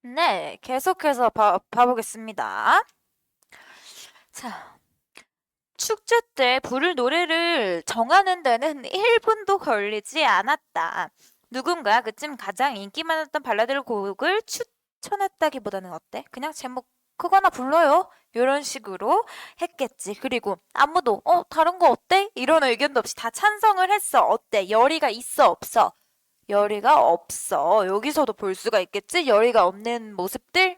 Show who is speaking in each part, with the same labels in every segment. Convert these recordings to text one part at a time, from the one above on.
Speaker 1: 네, 계속해서 봐보겠습니다. 자, 축제 때 부를 노래를 정하는 데는 1분도 걸리지 않았다. 누군가 그쯤 가장 인기 많았던 발라드 곡을 추천했다기보다는 어때? 그냥 제목 그거나 불러요. 이런 식으로 했겠지. 그리고 아무도 다른 거 어때? 이런 의견도 없이 다 찬성을 했어. 어때? 열의가 있어 없어? 열의가 없어. 여기서도 볼 수가 있겠지? 열의가 없는 모습들?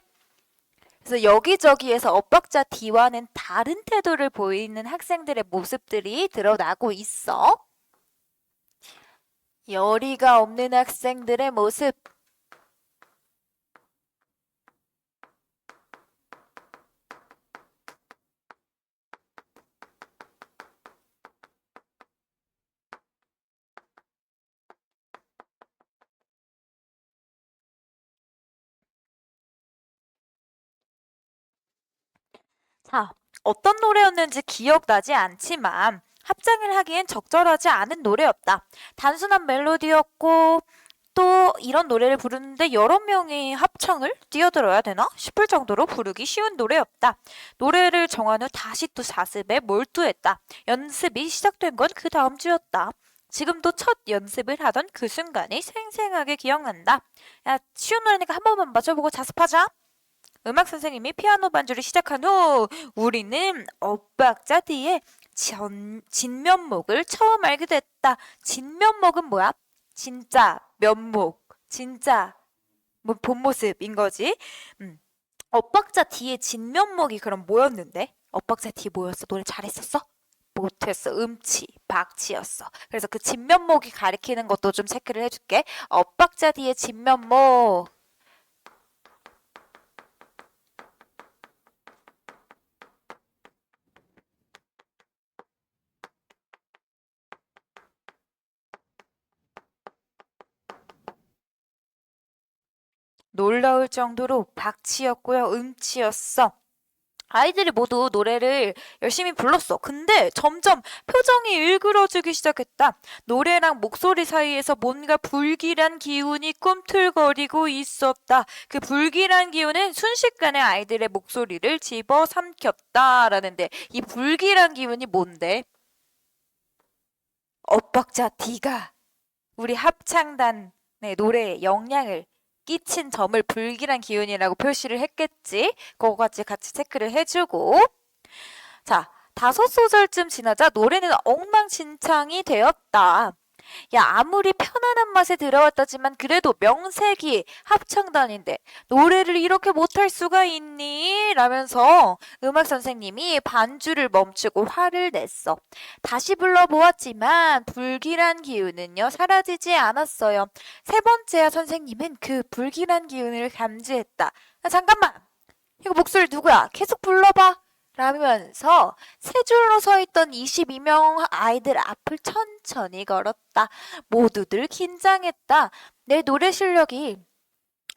Speaker 1: 그래서 여기저기에서 엇박자 D와는 다른 태도를 보이는 학생들의 모습들이 드러나고 있어. 열의가 없는 학생들의 모습. 자, 어떤 노래였는지 기억나지 않지만 합장을 하기엔 적절하지 않은 노래였다. 단순한 멜로디였고 또 이런 노래를 부르는데 여러 명이 합창을 뛰어들어야 되나 싶을 정도로 부르기 쉬운 노래였다. 노래를 정한 후 다시 또 자습에 몰두했다. 연습이 시작된 건 그 다음 주였다. 지금도 첫 연습을 하던 그 순간이 생생하게 기억난다. 야, 쉬운 노래니까 한 번만 맞춰보고 자습하자. 음악 선생님이 피아노 반주를 시작한 후 우리는 엇박자 뒤에 진면목을 처음 알게 됐다. 진면목은 뭐야? 진짜 면목, 진짜 뭐 본 모습인 거지. 엇박자 뒤에 진면목이 그럼 뭐였는데? 엇박자 뒤에 뭐였어? 노래 잘했었어? 못했어. 음치, 박치였어. 그래서 그 진면목이 가리키는 것도 좀 체크를 해줄게. 엇박자 뒤에 진면목. 놀라울 정도로 박치였고요. 음치였어. 아이들이 모두 노래를 열심히 불렀어. 근데 점점 표정이 일그러지기 시작했다. 노래랑 목소리 사이에서 뭔가 불길한 기운이 꿈틀거리고 있었다. 그 불길한 기운은 순식간에 아이들의 목소리를 집어삼켰다라는데 이 불길한 기운이 뭔데? 엇박자 D가 우리 합창단의 노래에 영향을 끼친 점을 불길한 기운이라고 표시를 했겠지. 그거까지 같이 체크를 해주고. 자, 5소절쯤 지나자 노래는 엉망진창이 되었다. 야, 아무리 편안한 맛에 들어왔다지만 그래도 명색이 합창단인데 노래를 이렇게 못할 수가 있니? 라면서 음악 선생님이 반주를 멈추고 화를 냈어. 다시 불러보았지만 불길한 기운은요 사라지지 않았어요. 세 번째야 선생님은 그 불길한 기운을 감지했다. 야, 잠깐만! 이거 목소리 누구야? 계속 불러봐! 라면서 세 줄로 서 있던 22명 아이들 앞을 천천히 걸었다. 모두들 긴장했다. 내 노래 실력이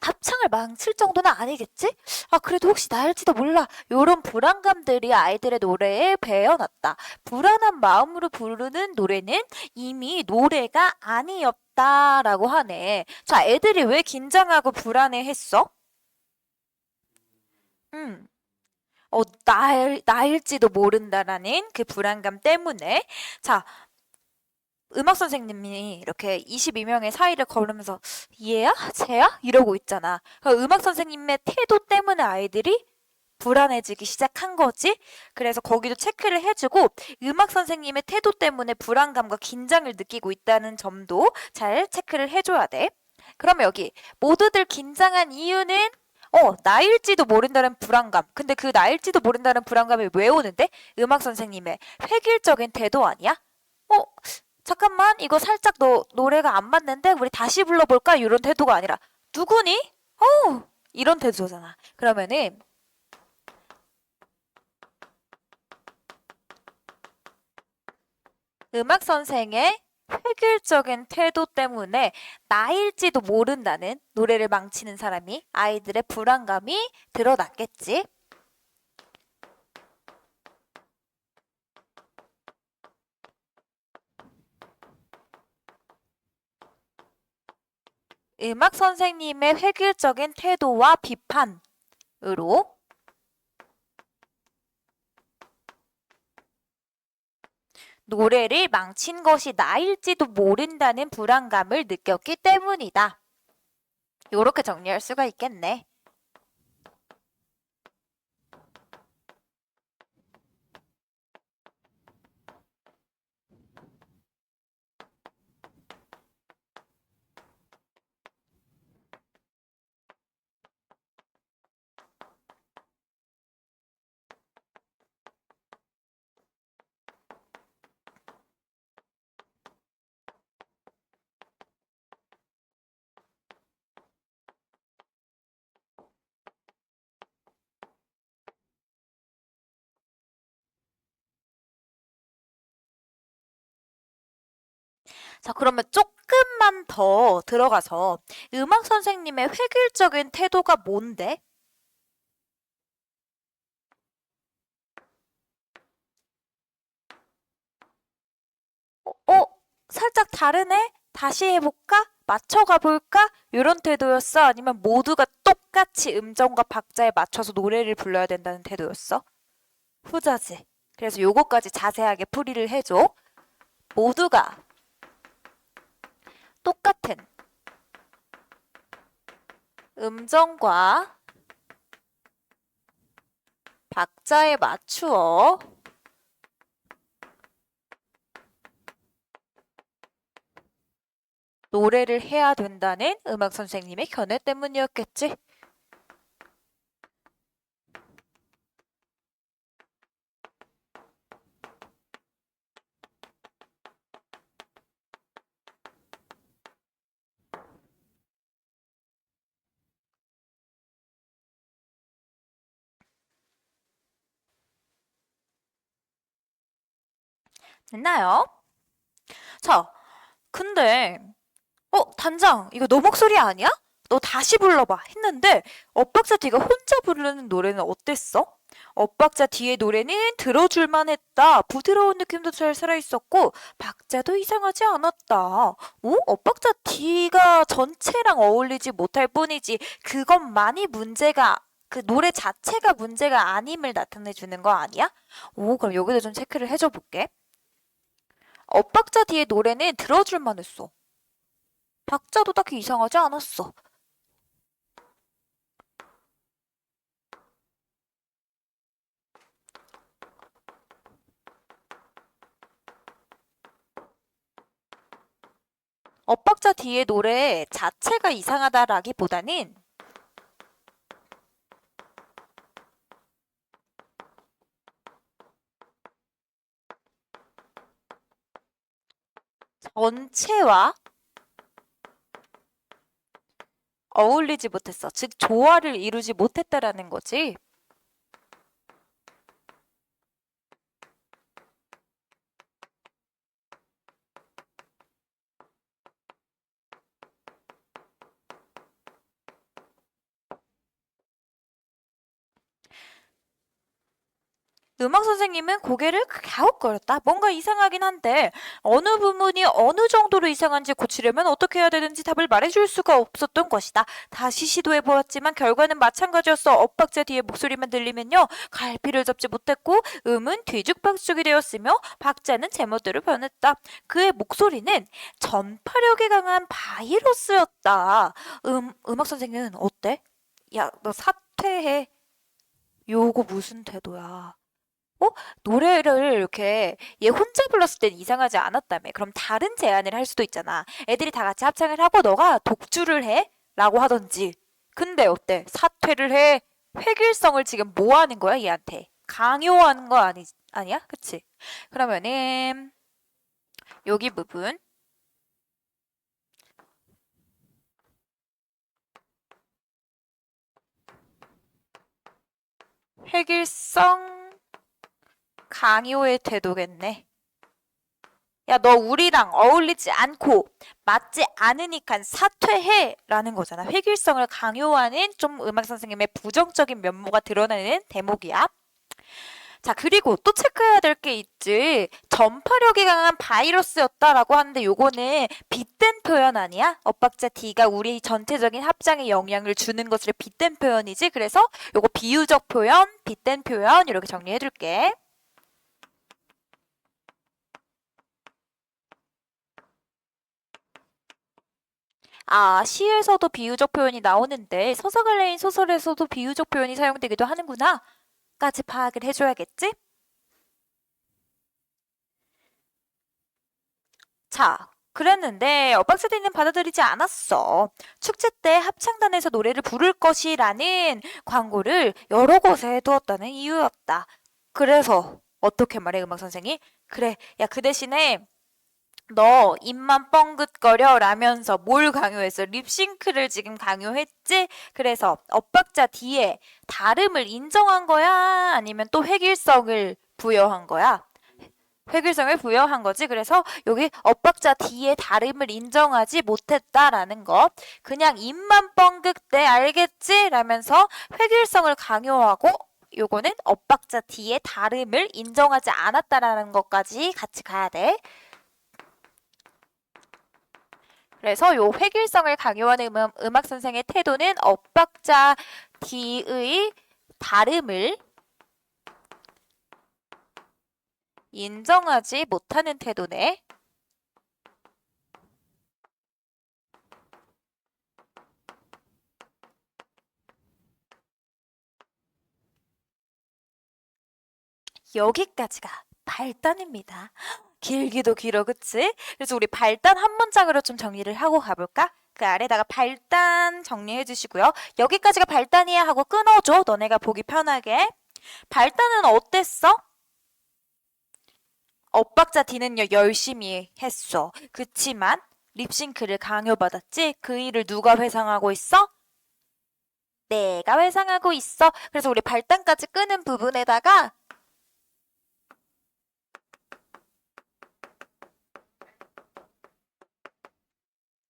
Speaker 1: 합창을 망칠 정도는 아니겠지? 아, 그래도 혹시 나일지도 몰라. 요런 불안감들이 아이들의 노래에 배어났다. 불안한 마음으로 부르는 노래는 이미 노래가 아니었다라고 하네. 자, 애들이 왜 긴장하고 불안해 했어? 음. 나일지도 모른다라는 그 불안감 때문에. 자, 음악 선생님이 이렇게 22명의 사이를 걸으면서 얘야? 쟤야? 이러고 있잖아. 음악 선생님의 태도 때문에 아이들이 불안해지기 시작한 거지. 그래서 거기도 체크를 해주고 음악 선생님의 태도 때문에 불안감과 긴장을 느끼고 있다는 점도 잘 체크를 해줘야 돼. 그럼 여기 모두들 긴장한 이유는 나일지도 모른다는 불안감. 근데 그 나일지도 모른다는 불안감이 왜 오는데? 음악 선생님의 획일적인 태도 아니야? 어, 잠깐만, 이거 살짝 노래가 안 맞는데? 우리 다시 불러볼까? 이런 태도가 아니라, 누구니? 이런 태도잖아. 그러면은, 음악 선생의 획일적인 태도 때문에 나일지도 모른다는 노래를 망치는 사람이 아이들의 불안감이 드러났겠지. 음악 선생님의 획일적인 태도와 비판으로 노래를 망친 것이 나일지도 모른다는 불안감을 느꼈기 때문이다. 이렇게 정리할 수가 있겠네. 자, 그러면 조금만 더 들어가서 음악 선생님의 획일적인 태도가 뭔데? 살짝 다르네? 다시 해볼까? 맞춰가 볼까? 이런 태도였어? 아니면 모두가 똑같이 음정과 박자에 맞춰서 노래를 불러야 된다는 태도였어? 후자지. 그래서 요거까지 자세하게 풀이를 해줘. 모두가 똑같은 음정과 박자에 맞추어 노래를 해야 된다는 음악 선생님의 견해 때문이었겠지? 됐나요? 자, 근데 단장, 이거 너 목소리 아니야? 너 다시 불러봐 했는데 엇박자 뒤가 혼자 부르는 노래는 어땠어? 엇박자 뒤의 노래는 들어줄만 했다. 부드러운 느낌도 잘 살아있었고 박자도 이상하지 않았다. 엇박자 뒤가 전체랑 어울리지 못할 뿐이지 그것만이 문제가 그 노래 자체가 문제가 아님을 나타내주는 거 아니야? 그럼 여기도 좀 체크를 해줘 볼게. 엇박자 뒤의 노래는 들어줄만 했어. 박자도 딱히 이상하지 않았어. 엇박자 뒤에 노래 자체가 이상하다라기보다는 전체와 어울리지 못했어. 즉 조화를 이루지 못했다라는 거지. 음악 선생님은 고개를 갸웃거렸다. 뭔가 이상하긴 한데 어느 부분이 어느 정도로 이상한지 고치려면 어떻게 해야 되는지 답을 말해줄 수가 없었던 것이다. 다시 시도해보았지만 결과는 마찬가지였어. 엇박자 뒤에 목소리만 들리면요. 갈피를 잡지 못했고 음은 뒤죽박죽이 되었으며 박자는 제멋대로 변했다. 그의 목소리는 전파력이 강한 바이러스였다. 음악 선생은 어때? 야, 너 사퇴해. 요거 무슨 태도야? 노래를 이렇게 얘 혼자 불렀을 땐 이상하지 않았다며. 그럼 다른 제안을 할 수도 있잖아. 애들이 다 같이 합창을 하고 너가 독주를 해? 라고 하던지. 근데 어때? 사퇴를 해. 획일성을 지금 뭐 하는 거야, 얘한테? 강요하는 거 아니야? 그치? 그러면은 여기 부분 획일성 강요의 태도겠네. 야, 너 우리랑 어울리지 않고 맞지 않으니까 사퇴해! 라는 거잖아. 획일성을 강요하는 좀 음악 선생님의 부정적인 면모가 드러나는 대목이야. 자, 그리고 또 체크해야 될 게 있지. 전파력이 강한 바이러스였다라고 하는데 요거는 빗댄 표현 아니야? 엇박자 D가 우리 전체적인 합장에 영향을 주는 것을 빗댄 표현이지. 그래서 요거 비유적 표현, 빗댄 표현 이렇게 정리해둘게. 아, 시에서도 비유적 표현이 나오는데 서사갈래인 소설에서도 비유적 표현이 사용되기도 하는구나. 까지 파악을 해줘야겠지? 자, 그랬는데 엇박자D는 받아들이지 않았어. 축제 때 합창단에서 노래를 부를 것이라는 광고를 여러 곳에 해두었다는 이유였다. 그래서 어떻게 말해, 음악 선생이? 그래, 야, 그 대신에 너 입만 뻥긋거려 라면서 뭘 강요했어? 립싱크를 지금 강요했지? 그래서 엇박자 D에 다름을 인정한 거야? 아니면 또 획일성을 부여한 거야? 획일성을 부여한 거지. 그래서 여기 엇박자 D의 다름을 인정하지 못했다라는 거. 그냥 입만 뻥긋대 알겠지? 라면서 획일성을 강요하고 요거는 엇박자 D의 다름을 인정하지 않았다라는 것까지 같이 가야 돼. 그래서 요 획일성을 강요하는 음악 선생의 태도는 엇박자 D의 다름을 인정하지 못하는 태도네. 여기까지가 발단입니다. 길기도 길어, 그치? 그래서 우리 발단 한 문장으로 좀 정리를 하고 가볼까? 그 아래다가 발단 정리해 주시고요. 여기까지가 발단이야 하고 끊어줘. 너네가 보기 편하게. 발단은 어땠어? 엇박자 D는요, 열심히 했어. 그치만 립싱크를 강요받았지? 그 일을 누가 회상하고 있어? 내가 회상하고 있어. 그래서 우리 발단까지 끄는 부분에다가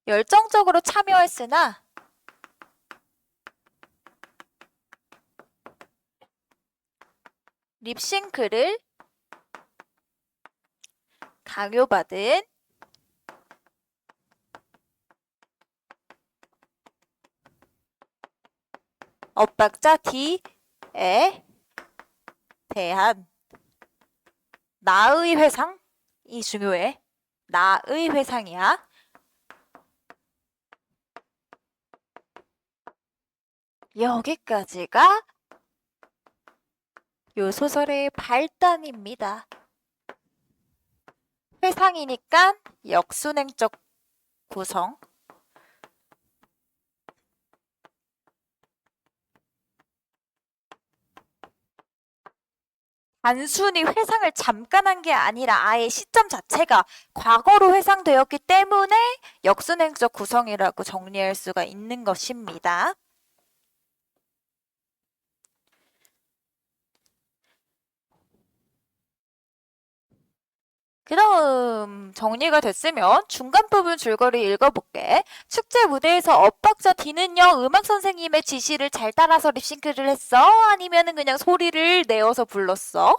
Speaker 1: 열정적으로 참여했으나 립싱크를 강요받은 엇박자 D에 대한 나의 회상이 중요해. 나의 회상이야. 여기까지가 요 소설의 발단입니다. 회상이니까 역순행적 구성. 단순히 회상을 잠깐 한 게 아니라 아예 시점 자체가 과거로 회상되었기 때문에 역순행적 구성이라고 정리할 수가 있는 것입니다. 그 다음 정리가 됐으면 중간 부분 줄거리 읽어볼게. 축제 무대에서 엇박자 D는요, 음악 선생님의 지시를 잘 따라서 립싱크를 했어? 아니면은 그냥 소리를 내어서 불렀어?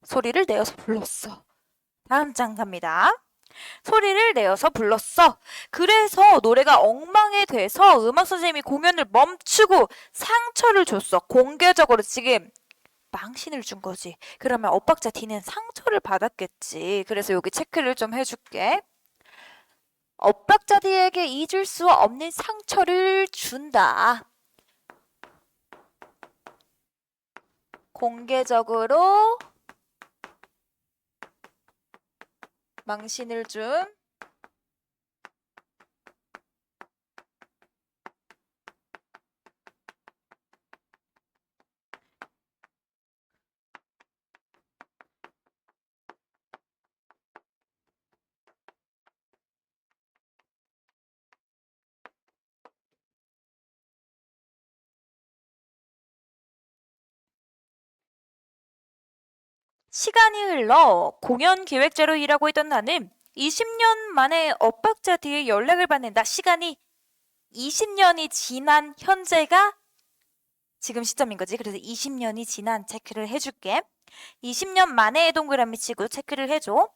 Speaker 1: 소리를 내어서 불렀어. 다음 장 갑니다. 소리를 내어서 불렀어. 그래서 노래가 엉망이 돼서 음악 선생님이 공연을 멈추고 상처를 줬어. 공개적으로 지금 망신을 준 거지. 그러면 엇박자 D는 상처를 받았겠지. 그래서 여기 체크를 좀 해줄게. 엇박자 D에게 잊을 수 없는 상처를 준다. 공개적으로 망신을 준 시간이 흘러 공연 기획자로 일하고 있던 나는 20년 만에 엇박자 D의 연락을 받는다. 시간이 20년이 지난 현재가 지금 시점인 거지. 그래서 20년이 지난 체크를 해줄게. 20년 만에 동그라미 치고 체크를 해줘.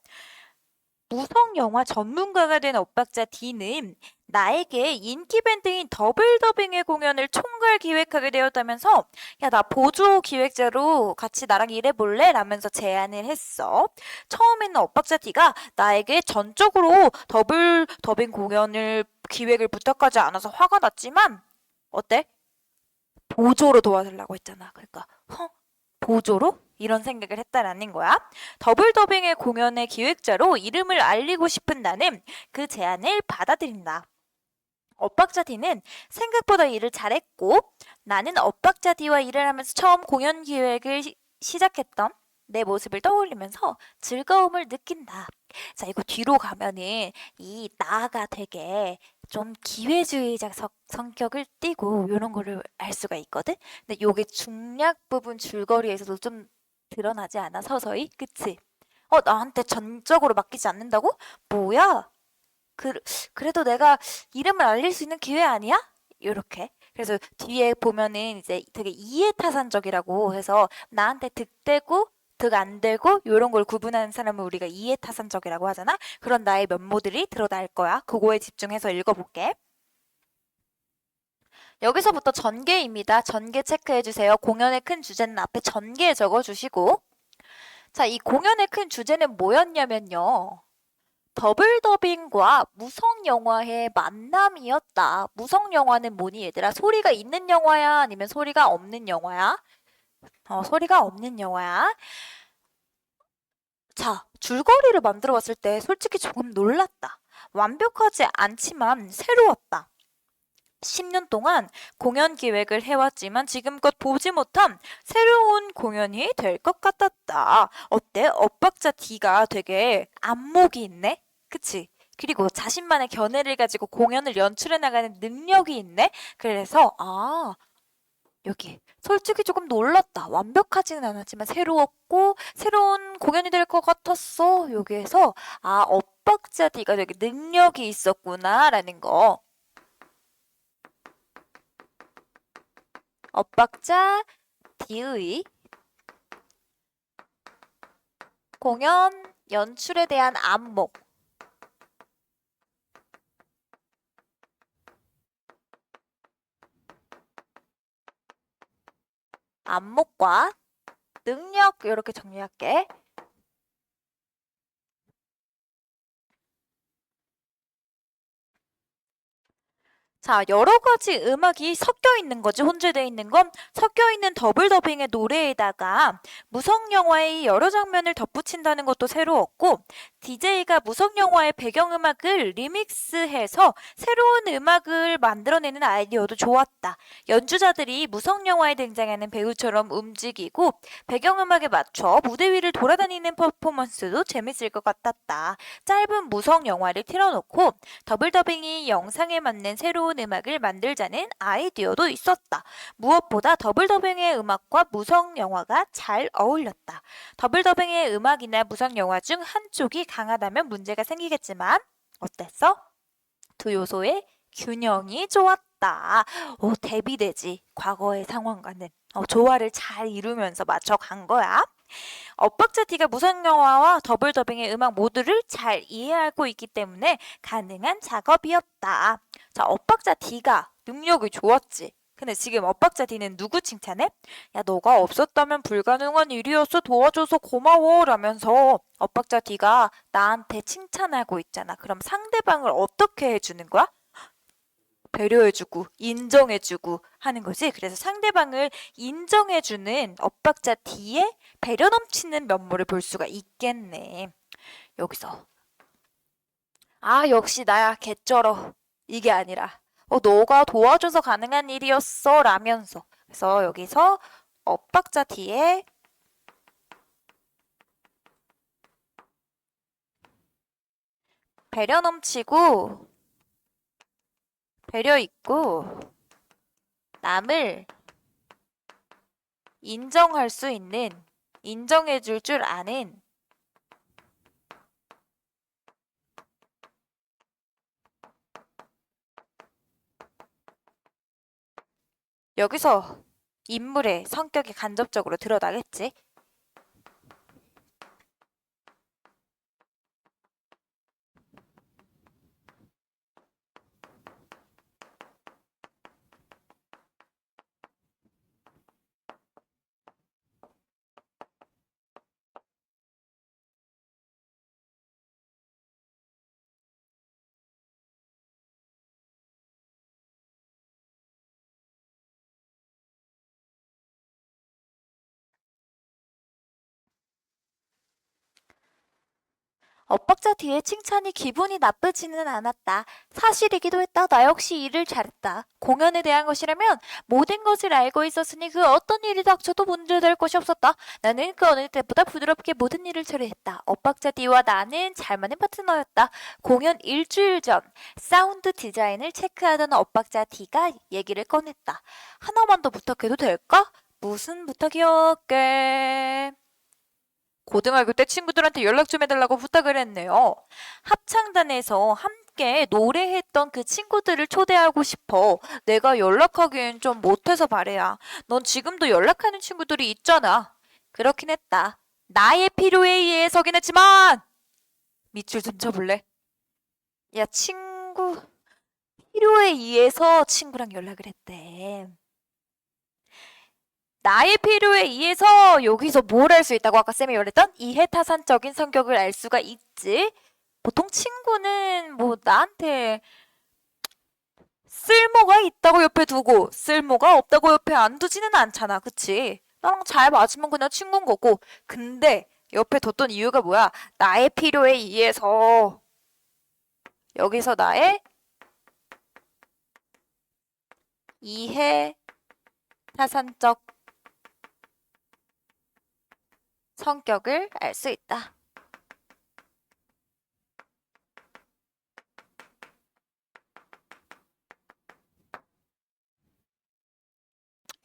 Speaker 1: 무성영화 전문가가 된 엇박자 D는 나에게 인기 밴드인 더블더빙의 공연을 총괄 기획하게 되었다면서 야, 나 보조 기획자로 같이 나랑 일해볼래? 라면서 제안을 했어. 처음에는 엇박자 D가 나에게 전적으로 더블 더빙 공연을 기획을 부탁하지 않아서 화가 났지만 어때? 보조로 도와달라고 했잖아. 그러니까 보조로? 이런 생각을 했다라는 거야. 더블 더빙의 공연의 기획자로 이름을 알리고 싶은 나는 그 제안을 받아들인다. 엇박자 D는 생각보다 일을 잘했고 나는 엇박자 D와 일을 하면서 처음 공연 기획을 시작했던 내 모습을 떠올리면서 즐거움을 느낀다. 자, 이거 뒤로 가면은 이 나가 되게 좀 기회주의적 성격을 띠고 이런 거를 알 수가 있거든. 근데 요게 중략 부분 줄거리에서도 좀 드러나지 않아? 서서히? 그치? 나한테 전적으로 맡기지 않는다고? 뭐야? 그래도 내가 이름을 알릴 수 있는 기회 아니야? 요렇게. 그래서 뒤에 보면은 이제 되게 이해타산적이라고 해서 나한테 득대고 득 안 되고 요런 걸 구분하는 사람을 우리가 이해타산적이라고 하잖아? 그런 나의 면모들이 드러날 거야. 그거에 집중해서 읽어볼게. 여기서부터 전개입니다. 전개 체크해주세요. 공연의 큰 주제는 앞에 전개에 적어주시고 자, 이 공연의 큰 주제는 뭐였냐면요. 더블 더빙과 무성 영화의 만남이었다. 무성 영화는 뭐니 얘들아? 소리가 있는 영화야? 아니면 소리가 없는 영화야? 소리가 없는 영화야. 자, 줄거리를 만들어 봤을 때 솔직히 조금 놀랐다. 완벽하지 않지만 새로웠다. 10년 동안 공연 기획을 해왔지만 지금껏 보지 못한 새로운 공연이 될 것 같았다. 어때? 엇박자 D가 되게 안목이 있네? 그치? 그리고 자신만의 견해를 가지고 공연을 연출해 나가는 능력이 있네? 그래서 여기 솔직히 조금 놀랐다. 완벽하지는 않았지만 새로웠고 새로운 공연이 될 것 같았어. 여기에서 엇박자 D가 되게 능력이 있었구나 라는 거. 엇박자 D의 공연 연출에 대한 안목. 안목과 능력 이렇게 정리할게. 자, 여러 가지 음악이 섞여 있는 거지. 혼재되어 있는 건 섞여 있는 더블 더빙의 노래에다가 무성 영화의 여러 장면을 덧붙인다는 것도 새로웠고 DJ가 무성 영화의 배경음악을 리믹스해서 새로운 음악을 만들어내는 아이디어도 좋았다. 연주자들이 무성 영화에 등장하는 배우처럼 움직이고 배경음악에 맞춰 무대 위를 돌아다니는 퍼포먼스도 재밌을 것 같았다. 짧은 무성 영화를 틀어놓고 더블 더빙이 영상에 맞는 새로운 음악을 만들자는 아이디어도 있었다. 무엇보다 더블 더빙의 음악과 무성 영화가 잘 어울렸다. 더블 더빙의 음악이나 무성 영화 중 한쪽이 강하다면 문제가 생기겠지만 어땠어? 두 요소의 균형이 좋았다. 대비되지. 과거의 상황과는. 조화를 잘 이루면서 맞춰간 거야. 엇박자 D가 무성 영화와 더블 더빙의 음악 모두를 잘 이해하고 있기 때문에 가능한 작업이었다. 자, 엇박자 D가 능력이 좋았지. 근데 지금 엇박자 D는 누구 칭찬해? 야, 너가 없었다면 불가능한 일이었어. 도와줘서 고마워. 라면서 엇박자 D가 나한테 칭찬하고 있잖아. 그럼 상대방을 어떻게 해주는 거야? 배려해주고 인정해주고 하는 거지. 그래서 상대방을 인정해주는 엇박자 D에 배려 넘치는 면모를 볼 수가 있겠네. 여기서 역시 나야 개쩔어. 이게 아니라 너가 도와줘서 가능한 일이었어 라면서. 그래서 여기서 엇박자 D에 배려 넘치고 배려 있고 남을 인정할 수 있는, 인정해줄 줄 아는 여기서 인물의 성격이 간접적으로 드러나겠지. 엇박자 뒤에 칭찬이 기분이 나쁘지는 않았다. 사실이기도 했다. 나 역시 일을 잘했다. 공연에 대한 것이라면 모든 것을 알고 있었으니 그 어떤 일이 닥쳐도 문제될 것이 없었다. 나는 그 어느 때보다 부드럽게 모든 일을 처리했다. 엇박자 D와 나는 잘 맞는 파트너였다. 공연 일주일 전 사운드 디자인을 체크하던 엇박자 D가 얘기를 꺼냈다. 하나만 더 부탁해도 될까? 무슨 부탁이었게? 고등학교 때 친구들한테 연락 좀 해달라고 부탁을 했네요. 합창단에서 함께 노래했던 그 친구들을 초대하고 싶어. 내가 연락하기엔 좀 못해서 말이야. 넌 지금도 연락하는 친구들이 있잖아. 그렇긴 했다. 나의 필요에 의해서긴 했지만! 밑줄 좀 쳐볼래? 야, 친구, 필요에 의해서 친구랑 연락을 했대. 나의 필요에 의해서 여기서 뭘 할 수 있다고 아까 쌤이 말했던 이해타산적인 성격을 알 수가 있지. 보통 친구는 뭐 나한테 쓸모가 있다고 옆에 두고 쓸모가 없다고 옆에 안 두지는 않잖아. 그치? 나랑 잘 맞으면 그냥 친구인 거고. 근데 옆에 뒀던 이유가 뭐야? 나의 필요에 의해서 여기서 나의 이해타산적 성격을 알 수 있다.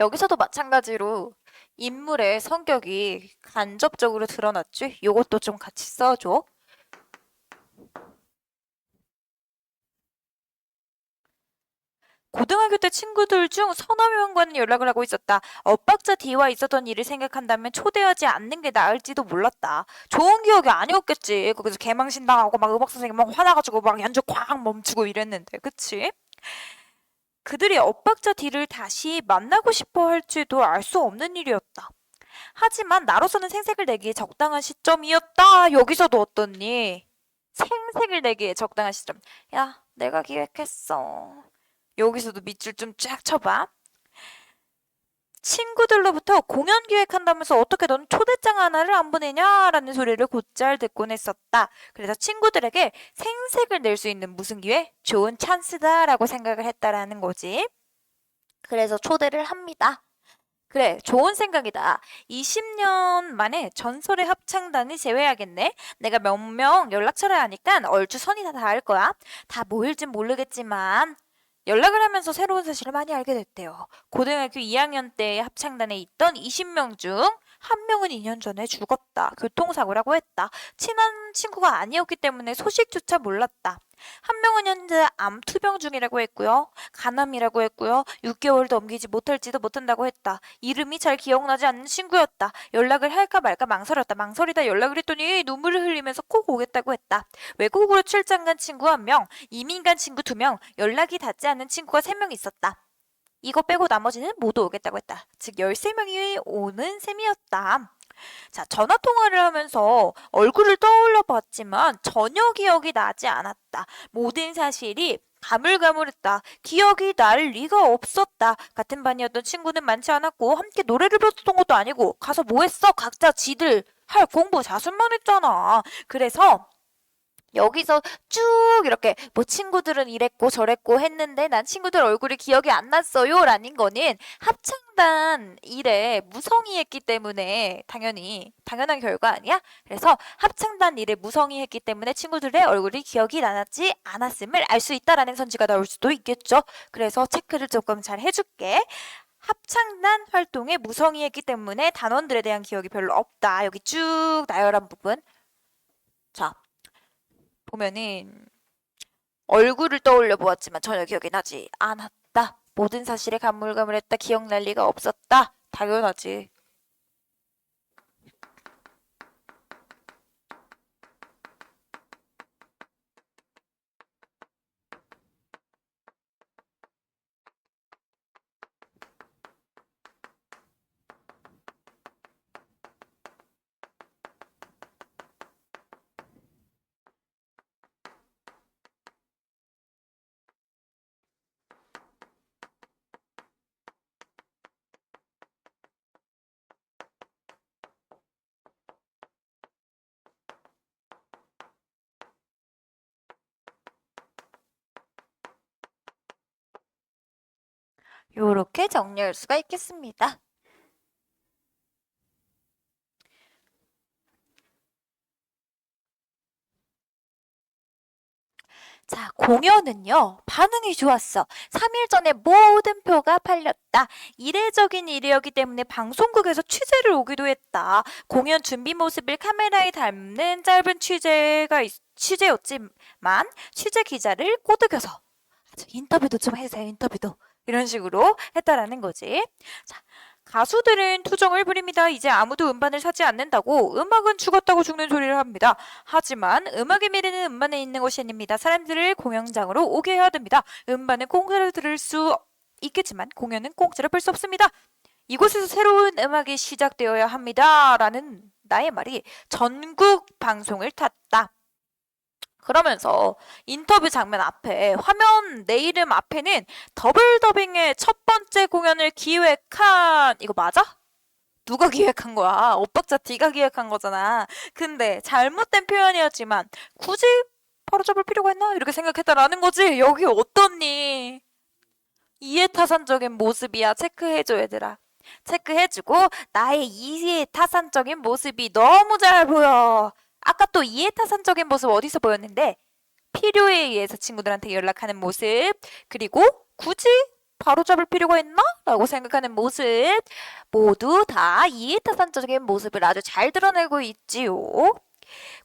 Speaker 1: 여기서도 마찬가지로 인물의 성격이 간접적으로 드러났지? 요것도 좀 같이 써줘. 고등학교 때 친구들 중 서너 명과는 연락을 하고 있었다. 엇박자 D와 있었던 일을 생각한다면 초대하지 않는 게 나을지도 몰랐다. 좋은 기억이 아니었겠지. 거기서 개망신당하고 막 음악 선생님 막 화나가지고 막 연주 꽉 멈추고 이랬는데, 그치? 그들이 엇박자 D를 다시 만나고 싶어 할지도 알 수 없는 일이었다. 하지만 나로서는 생색을 내기에 적당한 시점이었다. 여기서도 어떻니? 생색을 내기에 적당한 시점. 야, 내가 기획했어. 여기서도 밑줄 좀 쫙 쳐봐. 친구들로부터 공연 기획한다면서 어떻게 넌 초대장 하나를 안 보내냐라는 소리를 곧잘 듣곤 했었다. 그래서 친구들에게 생색을 낼 수 있는 무슨 기회? 좋은 찬스다라고 생각을 했다라는 거지. 그래서 초대를 합니다. 그래, 좋은 생각이다. 20년 만에 전설의 합창단을 제외하겠네. 내가 몇 명 연락처를 아니까 얼추 선이 다 닿을 거야. 다 모일진 모르겠지만 연락을 하면서 새로운 사실을 많이 알게 됐대요. 고등학교 2학년 때 합창단에 있던 20명 중 한 명은 2년 전에 죽었다. 교통사고라고 했다. 친한 친구가 아니었기 때문에 소식조차 몰랐다. 한 명은 현재 암 투병 중이라고 했고요. 간암이라고 했고요. 6개월 넘기지 못할지도 못한다고 했다. 이름이 잘 기억나지 않는 친구였다. 연락을 할까 말까 망설였다. 망설이다 연락을 했더니 눈물을 흘리면서 꼭 오겠다고 했다. 외국으로 출장 간 친구 1명, 이민 간 친구 2명, 연락이 닿지 않는 친구가 3명 있었다. 이거 빼고 나머지는 모두 오겠다고 했다. 즉 13명이 오는 셈이었다. 자, 전화 통화를 하면서 얼굴을 떠올려 봤지만 전혀 기억이 나지 않았다. 모든 사실이 가물가물했다. 기억이 날 리가 없었다. 같은 반이었던 친구는 많지 않았고 함께 노래를 불렀던 것도 아니고 가서 뭐 했어? 각자 지들 할 공부 자습만 했잖아. 그래서 여기서 쭉 이렇게 뭐 친구들은 이랬고 저랬고 했는데 난 친구들 얼굴이 기억이 안 났어요 라는 거는 합창단 일에 무성의했기 때문에 당연한 결과 아니야? 그래서 합창단 일에 무성의했기 때문에 친구들의 얼굴이 기억이 나지 않았음을 알 수 있다라는 선지가 나올 수도 있겠죠. 그래서 체크를 조금 잘 해줄게. 합창단 활동에 무성의했기 때문에 단원들에 대한 기억이 별로 없다. 여기 쭉 나열한 부분. 자, 보면은 얼굴을 떠올려 보았지만 전혀 기억이 나지 않았다. 모든 사실에 가물가물했다. 기억날 리가 없었다. 당연하지. 요렇게 정리할 수가 있겠습니다. 자, 공연은요, 반응이 좋았어. 3일 전에 모든 표가 팔렸다. 이례적인 일이었기 때문에 방송국에서 취재를 오기도 했다. 공연 준비 모습을 카메라에 담는 짧은 취재였지만, 취재 기자를 꼬드겨서 아주 인터뷰도 좀 해주세요, 인터뷰도. 이런 식으로 했다라는 거지. 자, 가수들은 투정을 부립니다. 이제 아무도 음반을 사지 않는다고 음악은 죽었다고 죽는 소리를 합니다. 하지만 음악의 미래는 음반에 있는 것이 아닙니다. 사람들을 공연장으로 오게 해야 됩니다. 음반은 공짜로 들을 수 있겠지만 공연은 공짜로 볼 수 없습니다. 이곳에서 새로운 음악이 시작되어야 합니다. 라는 나의 말이 전국 방송을 탔다. 그러면서 인터뷰 장면 앞에 화면 내 이름 앞에는 더블 더빙의 첫 번째 공연을 기획한 이거 맞아? 누가 기획한 거야? 엇박자 D가 기획한 거잖아. 근데 잘못된 표현이었지만 굳이 바로잡을 필요가 있나? 이렇게 생각했다라는 거지. 여기 어떻니? 이해타산적인 모습이야. 체크해줘 얘들아. 체크해주고 나의 이해타산적인 모습이 너무 잘 보여. 아까 또 이해타산적인 모습 어디서 보였는데 필요에 의해서 친구들한테 연락하는 모습 그리고 굳이 바로잡을 필요가 있나? 라고 생각하는 모습 모두 다 이해타산적인 모습을 아주 잘 드러내고 있지요.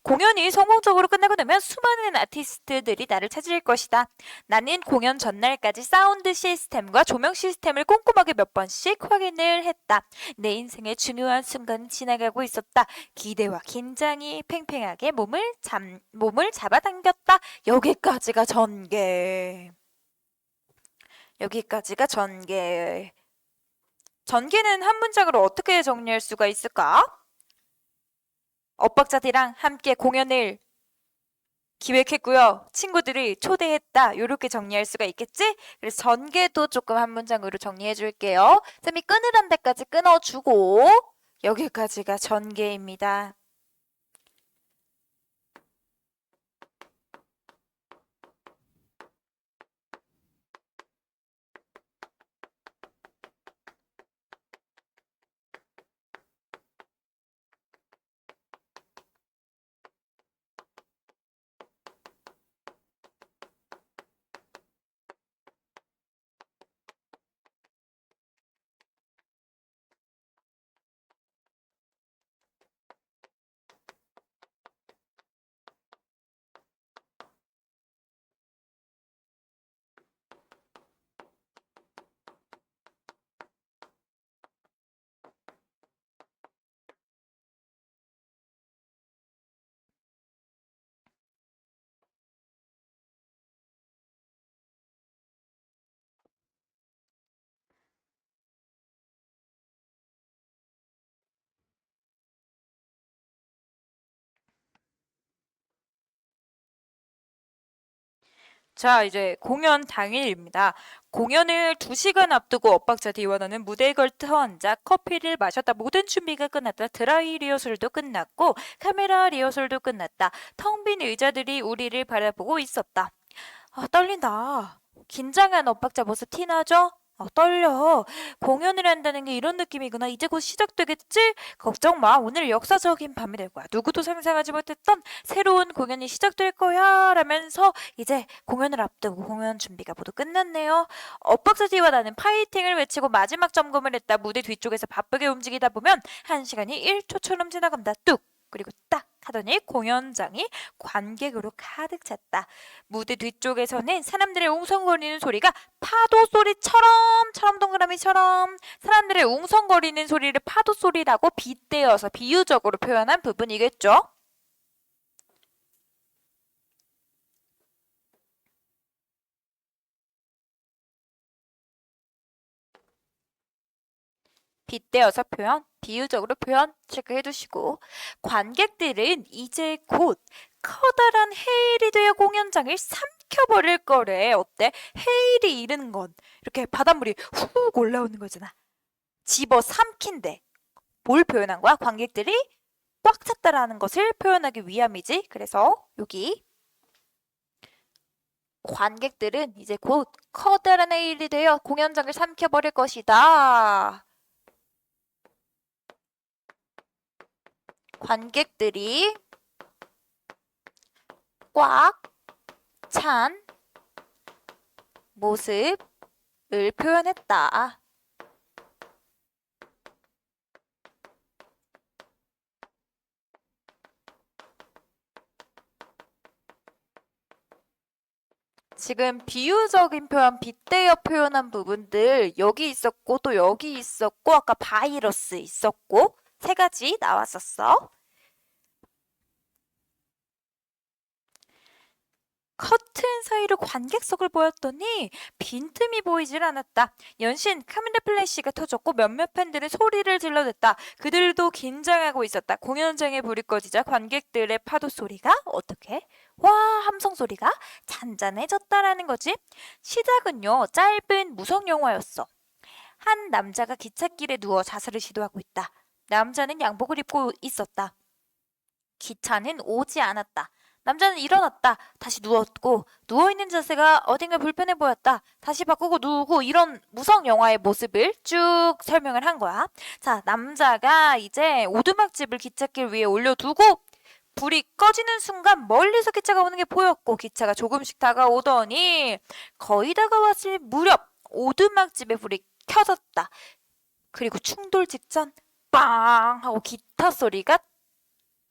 Speaker 1: 공연이 성공적으로 끝나고 나면 수많은 아티스트들이 나를 찾을 것이다. 나는 공연 전날까지 사운드 시스템과 조명 시스템을 꼼꼼하게 몇 번씩 확인을 했다. 내 인생의 중요한 순간은 지나가고 있었다. 기대와 긴장이 팽팽하게 몸을 잡아당겼다. 여기까지가 전개. 여기까지가 전개. 전개는 한 문장으로 어떻게 정리할 수가 있을까? 엇박자들이랑 함께 공연을 기획했고요. 친구들을 초대했다. 이렇게 정리할 수가 있겠지? 그래서 전개도 조금 한 문장으로 정리해 줄게요. 쌤이 끊으란 데까지 끊어주고 여기까지가 전개입니다. 자, 이제 공연 당일입니다. 공연을 2시간 앞두고 엇박자 디원어는 무대에 걸터 앉아 커피를 마셨다. 모든 준비가 끝났다. 드라이 리허설도 끝났고 카메라 리허설도 끝났다. 텅 빈 의자들이 우리를 바라보고 있었다. 아, 떨린다. 긴장한 엇박자 모습 티나죠? 떨려. 공연을 한다는 게 이런 느낌이구나. 이제 곧 시작되겠지? 걱정 마. 오늘 역사적인 밤이 될 거야. 누구도 상상하지 못했던 새로운 공연이 시작될 거야. 라면서 이제 공연을 앞두고 공연 준비가 모두 끝났네요. 엇박자지와 나는 파이팅을 외치고 마지막 점검을 했다. 무대 뒤쪽에서 바쁘게 움직이다 보면 1시간이 1초처럼 지나간다. 뚝! 그리고 딱! 하더니 공연장이 관객으로 가득 찼다. 무대 뒤쪽에서는 사람들의 웅성거리는 소리가 파도 소리처럼 동그라미처럼 사람들의 웅성거리는 소리를 파도 소리라고 빗대어서 비유적으로 표현한 부분이겠죠. 빗대어서 표현, 비유적으로 표현 체크해 두시고 관객들은 이제 곧 커다란 해일이 되어 공연장을 삼켜버릴 거래. 어때? 해일이 이르는 건 이렇게 바닷물이 훅 올라오는 거잖아. 집어 삼킨대. 뭘 표현한 거야? 관객들이 꽉 찼다라는 것을 표현하기 위함이지. 그래서 여기 관객들은 이제 곧 커다란 해일이 되어 공연장을 삼켜버릴 것이다. 관객들이 꽉 찬 모습을 표현했다. 지금 비유적인 표현, 빗대어 표현한 부분들 여기 있었고 또 여기 있었고 아까 바이러스 있었고 세 가지 나왔었어. 커튼 사이로 관객석을 보였더니 빈틈이 보이질 않았다. 연신 카메라 플래시가 터졌고 몇몇 팬들은 소리를 질러댔다. 그들도 긴장하고 있었다. 공연장에 불이 꺼지자 관객들의 파도 소리가 어떻게? 와, 함성 소리가 잔잔해졌다라는 거지. 시작은요, 짧은 무성 영화였어. 한 남자가 기찻길에 누워 자살을 시도하고 있다. 남자는 양복을 입고 있었다. 기차는 오지 않았다. 남자는 일어났다. 다시 누웠고 누워있는 자세가 어딘가 불편해 보였다. 다시 바꾸고 누우고 이런 무성 영화의 모습을 쭉 설명을 한 거야. 자, 남자가 이제 오두막집을 기찻길 위에 올려두고 불이 꺼지는 순간 멀리서 기차가 오는 게 보였고 기차가 조금씩 다가오더니 거의 다가왔을 무렵 오두막집의 불이 켜졌다. 그리고 충돌 직전 빵 하고 기타 소리가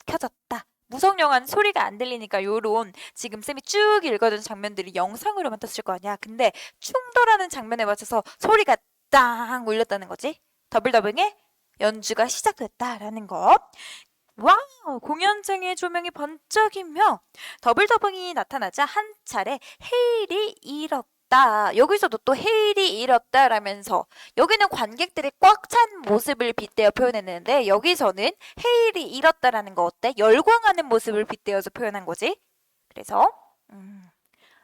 Speaker 1: 켜졌다. 무성 영화는 소리가 안 들리니까 요런 지금 쌤이 쭉 읽어준 장면들이 영상으로만 떴을 거 아니야. 근데 충돌하는 장면에 맞춰서 소리가 땅 울렸다는 거지. 더블더블의 연주가 시작됐다라는 거. 와우! 공연장의 조명이 번쩍이며 더블더블이 나타나자 한 차례 헤일이 일었다. 여기서도 또 헤일이 일었다라면서 여기는 관객들이 꽉 찬 모습을 빗대어 표현했는데 여기서는 헤일이 일었다라는 거 어때? 열광하는 모습을 빗대어서 표현한 거지. 그래서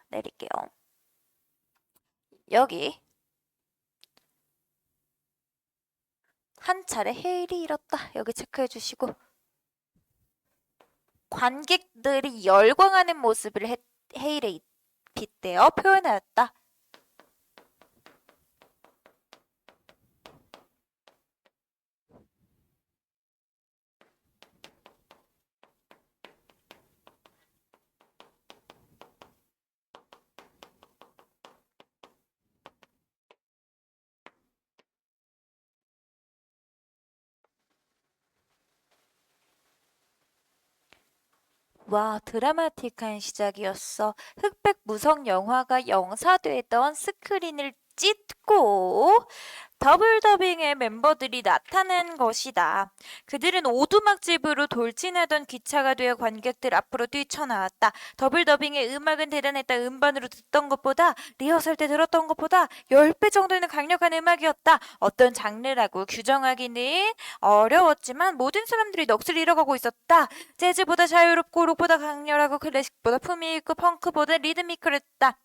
Speaker 1: 내릴게요. 여기 한 차례 헤일이 일었다. 여기 체크해 주시고 관객들이 열광하는 모습을 헤일에 빗대어 표현하였다. 와, 드라마틱한 시작이었어. 흑백 무성 영화가 영사되던 스크린을 찢고 더블 더빙의 멤버들이 나타난 것이다. 그들은 오두막집으로 돌진하던 기차가 되어 관객들 앞으로 뛰쳐나왔다. 더블 더빙의 음악은 대단했다. 음반으로 듣던 것보다 리허설 때 들었던 것보다 10배 정도는 강력한 음악이었다. 어떤 장르라고 규정하기는 어려웠지만 모든 사람들이 넋을 잃어가고 있었다. 재즈보다 자유롭고 록보다 강렬하고 클래식보다 품위 있고 펑크보다 리드미컬했다.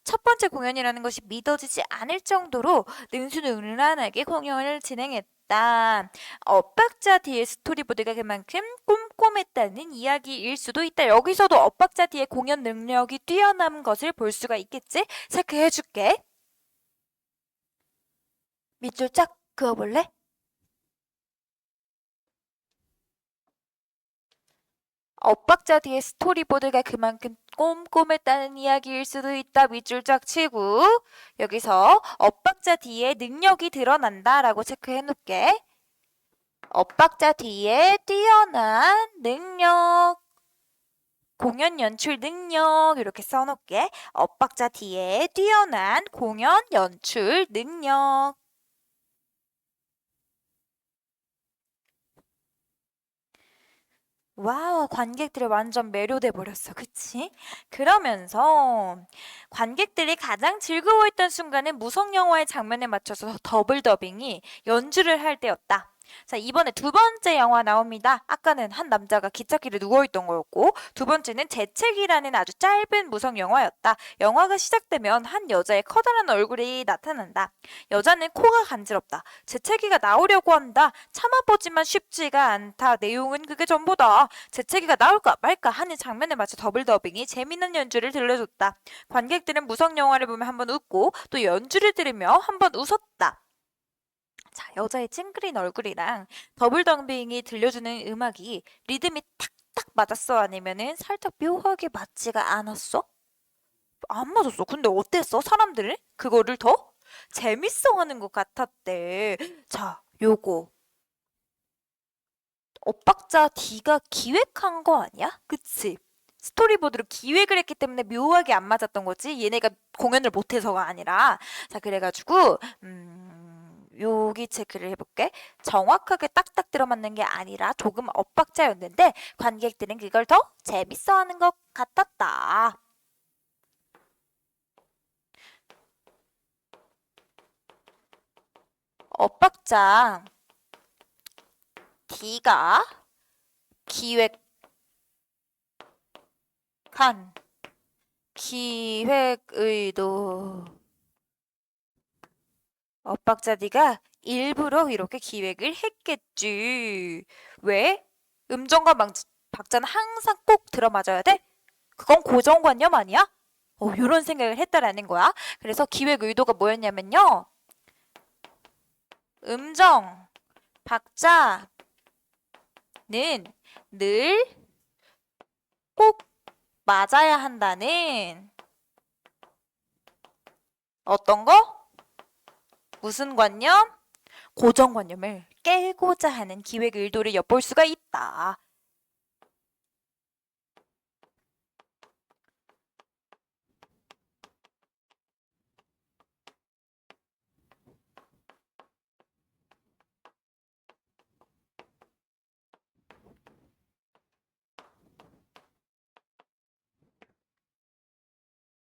Speaker 1: 첫 번째 공연이라는 것이 믿어지지 않을 정도로 능수능란하게 공연을 진행했다. 엇박자 뒤에 스토리보드가 그만큼 꼼꼼했다는 이야기일 수도 있다. 여기서도 엇박자 뒤에 공연 능력이 뛰어난 것을 볼 수가 있겠지? 체크해줄게. 밑줄 쫙 그어볼래? 엇박자 뒤에 스토리보드가 그만큼 꼼꼼했다는 이야기일 수도 있다. 밑줄 쫙 치고 여기서 엇박자 뒤에 능력이 드러난다 라고 체크해 놓을게. 엇박자 뒤에 뛰어난 능력. 공연 연출 능력 이렇게 써놓을게. 엇박자 뒤에 뛰어난 공연 연출 능력. 와우, 관객들이 완전 매료돼 버렸어. 그치? 그러면서 관객들이 가장 즐거워했던 순간은 무성 영화의 장면에 맞춰서 더블 더빙이 연주를 할 때였다. 자, 이번에 두 번째 영화 나옵니다. 아까는 한 남자가 기찻길에 누워있던 거였고, 두 번째는 재채기라는 아주 짧은 무성 영화였다. 영화가 시작되면 한 여자의 커다란 얼굴이 나타난다. 여자는 코가 간지럽다. 재채기가 나오려고 한다. 참아보지만 쉽지가 않다. 내용은 그게 전부다. 재채기가 나올까 말까 하는 장면에 맞춰 더블 더빙이 재미있는 연주를 들려줬다. 관객들은 무성 영화를 보며 한번 웃고 또 연주를 들으며 한번 웃었다. 자, 여자의 찡그린 얼굴이랑 더블 더빙이 들려주는 음악이 리듬이 탁탁 맞았어? 아니면은 살짝 묘하게 맞지가 않았어? 안 맞았어. 근데 어땠어? 사람들은 그거를 더 재밌어 하는 것 같았대. 자, 요거 엇박자 D가 기획한 거 아니야? 그치? 스토리보드로 기획을 했기 때문에 묘하게 안 맞았던 거지. 얘네가 공연을 못해서가 아니라. 자, 그래가지고 여기 체크를 해볼게. 정확하게 딱딱 들어맞는 게 아니라 조금 엇박자였는데 관객들은 그걸 더 재밌어하는 것 같았다. 엇박자 D가 기획한 기획 의도. 엇박자 D가 일부러 이렇게 기획을 했겠지. 왜? 음정과 박자는 항상 꼭 들어맞아야 돼? 그건 고정관념 아니야? 이런 생각을 했다라는 거야. 그래서 기획 의도가 뭐였냐면요. 음정, 박자는 늘 꼭 맞아야 한다는 어떤 거? 무슨 관념? 고정관념을 깨고자 하는 기획 의도를 엿볼 수가 있다.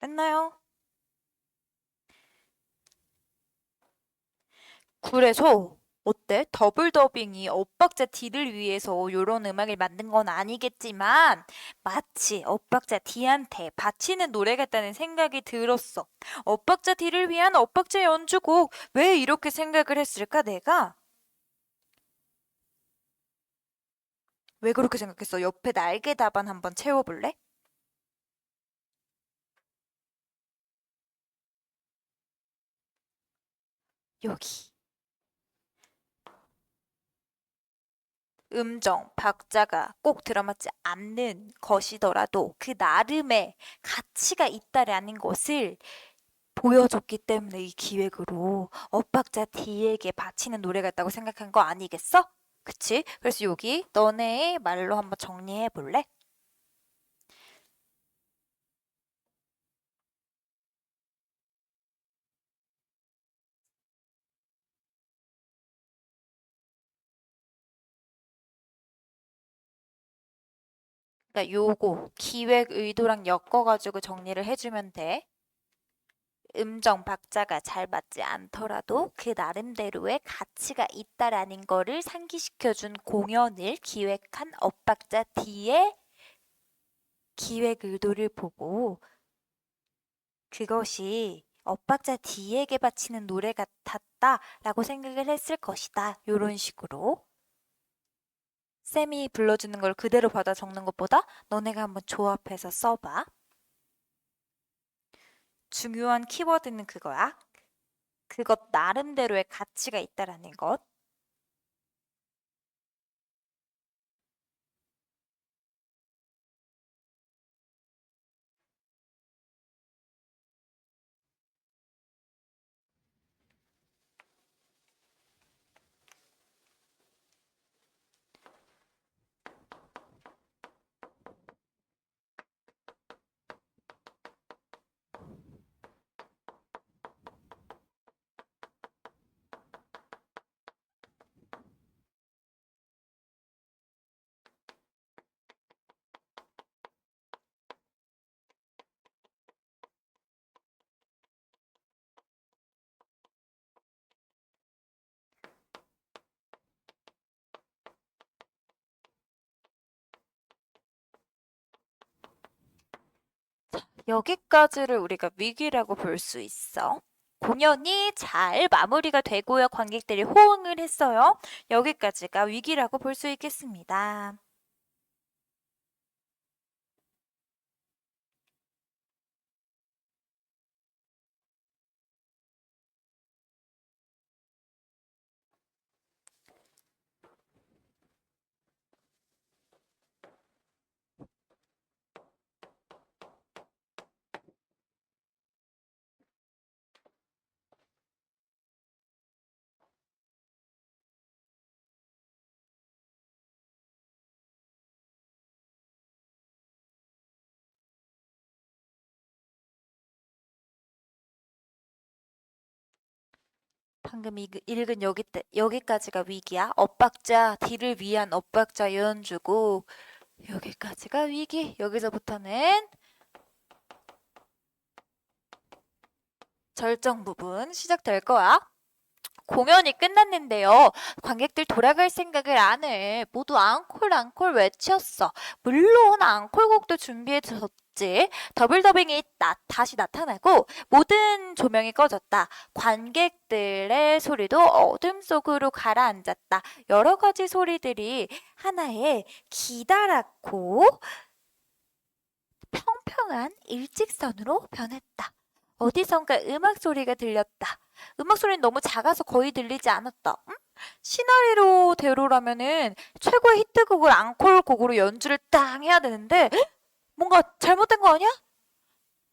Speaker 1: 됐나요? 그래서 어때? 더블 더빙이 엇박자 D를 위해서 이런 음악을 만든 건 아니겠지만 마치 엇박자 D한테 바치는 노래 같다는 생각이 들었어. 엇박자 D를 위한 엇박자 연주곡 왜 이렇게 생각을 했을까 내가? 왜 그렇게 생각했어? 옆에 날개 답안 한번 채워볼래? 여기. 음정, 박자가 꼭 들어맞지 않는 것이더라도 그 나름의 가치가 있다라는 것을 보여줬기 때문에 이 기획으로 엇박자 D에게 바치는 노래 같다고 생각한 거 아니겠어? 그치? 그래서 여기 너네의 말로 한번 정리해 볼래? 그러니까 요거 기획 의도랑 엮어가지고 정리를 해주면 돼. 음정 박자가 잘 맞지 않더라도 그 나름대로의 가치가 있다라는 거를 상기시켜준 공연을 기획한 엇박자 D의 기획 의도를 보고 그것이 엇박자 D에게 바치는 노래 같았다라고 생각을 했을 것이다. 요런 식으로 쌤이 불러주는 걸 그대로 받아 적는 것보다 너네가 한번 조합해서 써봐. 중요한 키워드는 그거야. 그것 나름대로의 가치가 있다라는 것. 여기까지를 우리가 위기라고 볼 수 있어. 공연이 잘 마무리가 되고요. 관객들이 호응을 했어요. 여기까지가 위기라고 볼 수 있겠습니다. 방금 읽은 여기까지가 위기야. 엇박자, D를 위한 엇박자 연주고 여기까지가 위기. 여기서부터는 절정 부분 시작될 거야. 공연이 끝났는데요. 관객들 돌아갈 생각을 안 해. 모두 앙콜 앙콜 외쳤어. 물론 앙콜곡도 준비해줬지. 더블 더빙이 다시 나타나고 모든 조명이 꺼졌다. 관객들의 소리도 어둠 속으로 가라앉았다. 여러 가지 소리들이 하나의 기다랗고 평평한 일직선으로 변했다. 어디선가 음악 소리가 들렸다. 음악 소리는 너무 작아서 거의 들리지 않았다. 응? 시나리오대로라면은 최고의 히트곡을 앙콜곡으로 연주를 땅 해야 되는데 뭔가 잘못된 거 아니야?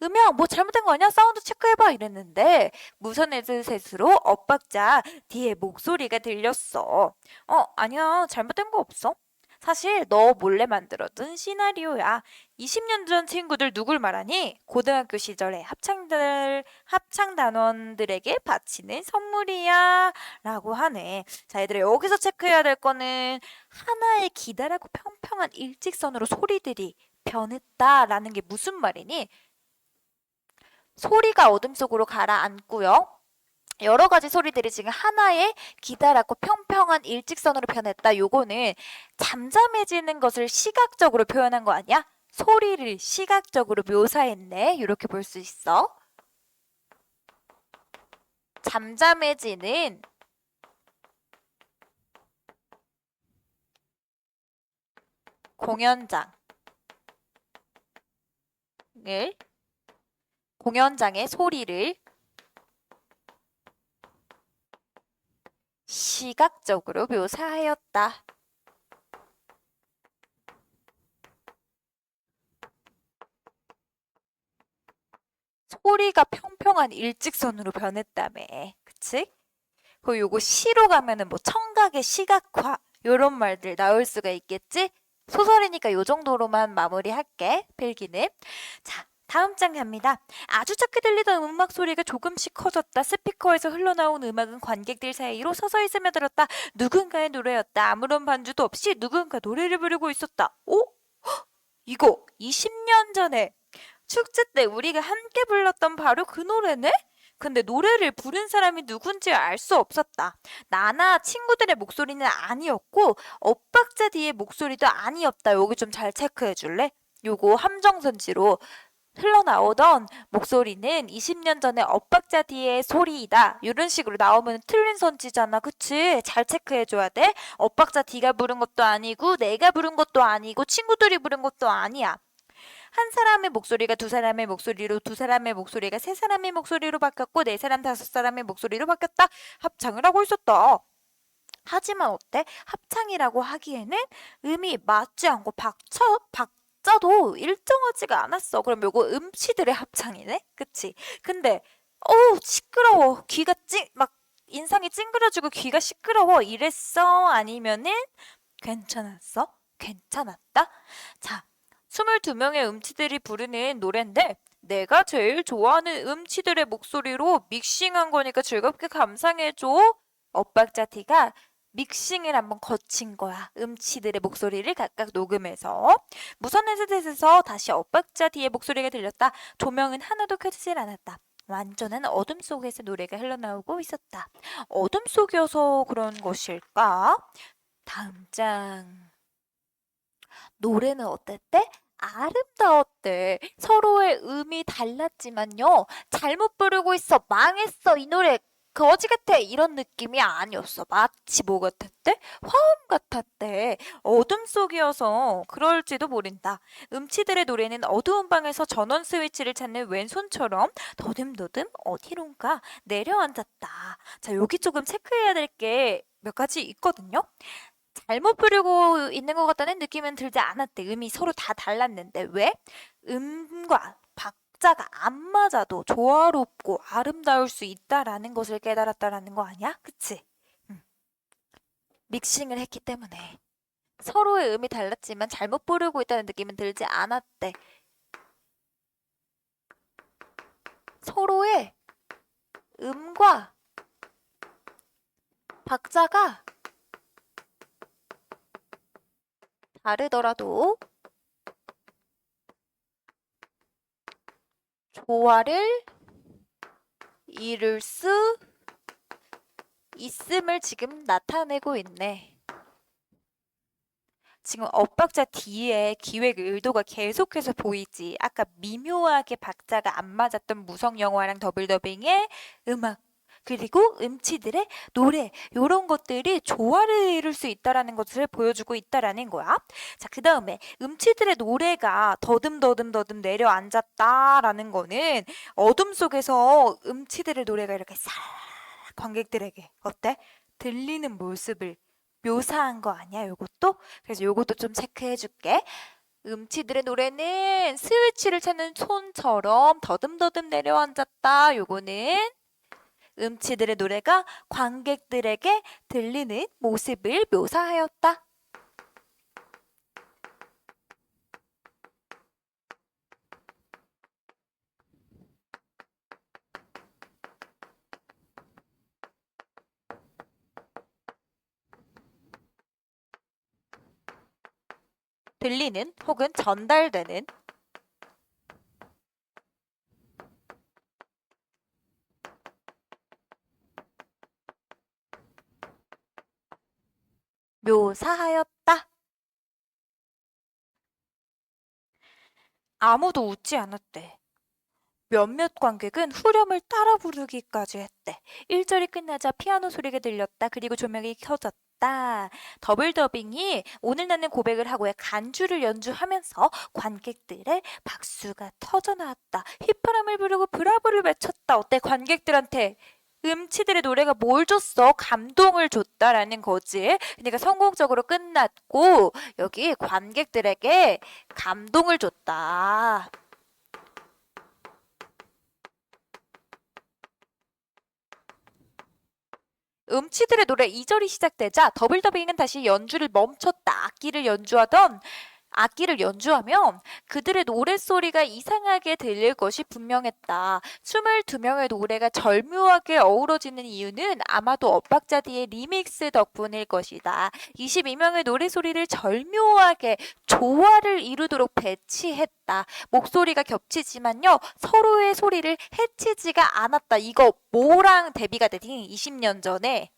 Speaker 1: 음향 뭐 잘못된 거 아니야? 사운드 체크해봐 이랬는데 무선 헤드셋으로 엇박자 뒤에 목소리가 들렸어. 아니야 잘못된 거 없어. 사실 너 몰래 만들어둔 시나리오야. 20년 전 친구들 누굴 말하니? 고등학교 시절에 합창단원들에게 바치는 선물이야 라고 하네. 자 얘들아 여기서 체크해야 될 거는 하나의 기다랗고 평평한 일직선으로 소리들이 변했다라는 게 무슨 말이니? 소리가 어둠 속으로 가라앉고요. 여러 가지 소리들이 지금 하나의 기다랗고 평평한 일직선으로 변했다. 요거는 잠잠해지는 것을 시각적으로 표현한 거 아니야? 소리를 시각적으로 묘사했네. 이렇게 볼 수 있어. 잠잠해지는 공연장의 소리를 시각적으로 묘사하였다. 소리가 평평한 일직선으로 변했다며. 그치? 그리고 요거 시로 가면은 뭐 청각의 시각화 요런 말들 나올 수가 있겠지? 소설이니까 요 정도로만 마무리할게. 필기는. 자, 다음 장 갑니다. 아주 작게 들리던 음악 소리가 조금씩 커졌다. 스피커에서 흘러나온 음악은 관객들 사이로 서서히 스며들었다. 누군가의 노래였다. 아무런 반주도 없이 누군가 노래를 부르고 있었다. 오? 헉, 이거 20년 전에 축제 때 우리가 함께 불렀던 바로 그 노래네? 근데 노래를 부른 사람이 누군지 알 수 없었다. 나나 친구들의 목소리는 아니었고 엇박자 뒤의 목소리도 아니었다. 여기 좀 잘 체크해 줄래? 요거 함정선지로 흘러나오던 목소리는 20년 전에 엇박자 뒤의 소리이다. 이런 식으로 나오면 틀린 선지잖아. 그치? 잘 체크해줘야 돼. 엇박자 뒤가 부른 것도 아니고 내가 부른 것도 아니고 친구들이 부른 것도 아니야. 한 사람의 목소리가 두 사람의 목소리로, 두 사람의 목소리가 세 사람의 목소리로 바뀌었고 네 사람 다섯 사람의 목소리로 바뀌었다. 합창을 하고 있었다. 하지만 어때? 합창이라고 하기에는 음이 맞지 않고 박자도 일정하지가 않았어. 그럼 요거 음치들의 합창이네? 그치? 근데 시끄러워. 막 인상이 찡그려지고 귀가 시끄러워. 이랬어? 아니면은 괜찮았어? 괜찮았다? 자, 22명의 음치들이 부르는 노래인데 내가 제일 좋아하는 음치들의 목소리로 믹싱한 거니까 즐겁게 감상해줘. 엇박자 T가 믹싱을 한번 거친 거야. 음치들의 목소리를 각각 녹음해서. 무선 헤드셋에서 다시 엇박자 D의 목소리가 들렸다. 조명은 하나도 켜지질 않았다. 완전한 어둠 속에서 노래가 흘러나오고 있었다. 어둠 속이어서 그런 것일까? 다음 장. 노래는 어땠대? 아름다웠대. 서로의 음이 달랐지만요. 잘못 부르고 있어. 망했어. 이 노래 거지 같아. 이런 느낌이 아니었어. 마치 뭐 같았대? 화음 같았대. 어둠 속이어서 그럴지도 모른다. 음치들의 노래는 어두운 방에서 전원 스위치를 찾는 왼손처럼 더듬더듬 어디론가 내려앉았다. 자, 여기 조금 체크해야 될 게 몇 가지 있거든요. 잘못 부르고 있는 것 같다는 느낌은 들지 않았대. 음이 서로 다 달랐는데 왜? 음과 박자가 안 맞아도 조화롭고 아름다울 수 있다라는 것을 깨달았다라는 거 아니야? 그치? 믹싱을 했기 때문에 서로의 음이 달랐지만 잘못 부르고 있다는 느낌은 들지 않았대. 서로의 음과 박자가 다르더라도 조화를 이룰 수 있음을 지금 나타내고 있네. 지금 엇박자 뒤에 기획 의도가 계속해서 보이지. 아까 미묘하게 박자가 안 맞았던 무성 영화랑 더블 더빙의 음악 그리고 음치들의 노래 이런 것들이 조화를 이룰 수 있다라는 것을 보여주고 있다라는 거야. 자, 그 다음에 음치들의 노래가 더듬더듬 내려앉았다라는 거는 어둠 속에서 음치들의 노래가 이렇게 싹 관객들에게 어때? 들리는 모습을 묘사한 거 아니야, 요것도? 그래서 요것도 좀 체크해 줄게. 음치들의 노래는 스위치를 찾는 손처럼 더듬더듬 내려앉았다. 요거는 음치들의 노래가 관객들에게 들리는 모습을 묘사하였다. 들리는 혹은 전달되는 묘사하였다. 아무도 웃지 않았대. 몇몇 관객은 후렴을 따라 부르기까지 했대. 1절이 끝나자 피아노 소리가 들렸다. 그리고 조명이 켜졌다. 더블 더빙이 오늘 나는 고백을 하고의 간주를 연주하면서 관객들의 박수가 터져나왔다. 휘파람을 부르고 브라보를 외쳤다. 어때? 관객들한테 음치들의 노래가 뭘 줬어? 감동을 줬다라는 거지. 그러니까 성공적으로 끝났고 여기 관객들에게 감동을 줬다. 음치들의 노래 2절이 시작되자 더블 더빙은 다시 연주를 멈췄다. 악기를 연주하면 그들의 노랫소리가 이상하게 들릴 것이 분명했다. 22명의 노래가 절묘하게 어우러지는 이유는 아마도 엇박자 뒤의 리믹스 덕분일 것이다. 22명의 노래소리를 절묘하게 조화를 이루도록 배치했다. 목소리가 겹치지만요. 서로의 소리를 해치지가 않았다. 이거 뭐랑 대비가 되니? 20년 전에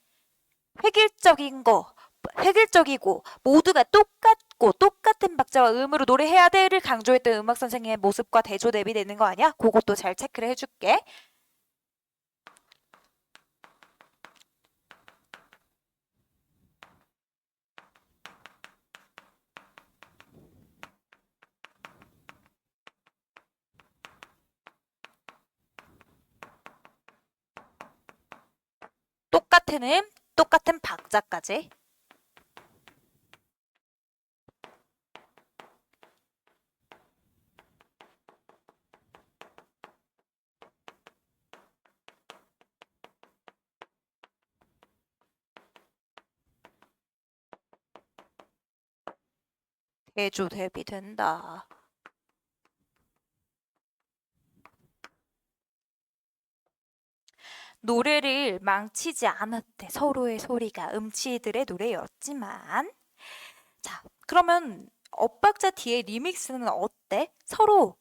Speaker 1: 획일적이고 모두가 똑같은 박자와 음으로 노래해야 돼를 강조했던 음악 선생님의 모습과 대조 대비되는 거 아니야? 그것도 잘 체크를 해줄게. 똑같은 음, 똑같은 박자까지. 대조 대비된다. 노래를 망치지 않았대. 서로의 소리가 음치들의 노래였지만. 자, 그러면 엇박자 뒤에 리믹스는 어때? 서로